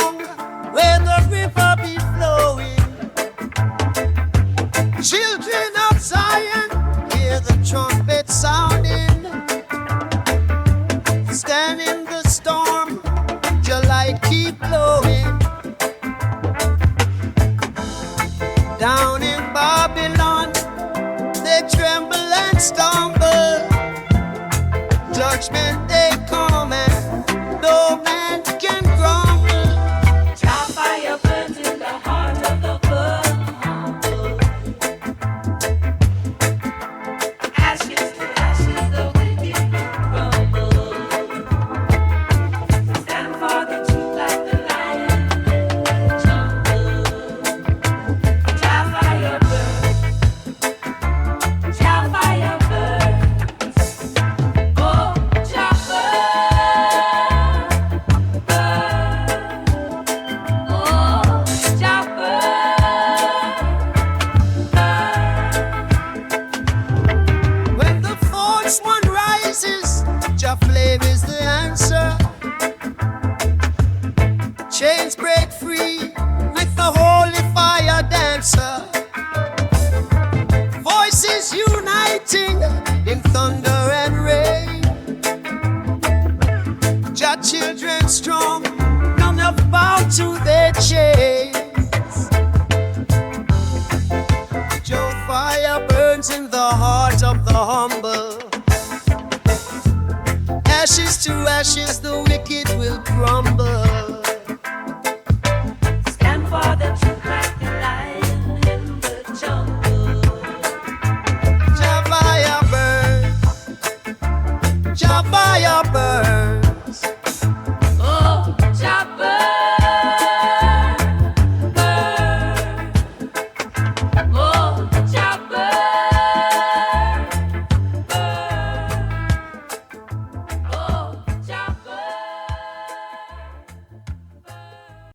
along where the river be flowing. Children of Zion, hear the trumpet sounding. Stand in the storm, your light keep blowing. Down in Babylon, they tremble and stumble. Judgment day come and no man can grumble. Child fire burns in the heart of the humble. Ashes to ashes, the wicked crumble. Stand for the truth like the lion in the jungle. Child fire burns. Child fire burns. Oh, child burn, burn. Oh, child burn. When the false one rises, your flame is the answer. Chains break free with the holy fire dancer. Voices uniting in thunder and rain. Your children strong, none have bowed to their chains. Your fire burns in the heart of the humble. Ashes to ashes, the wicked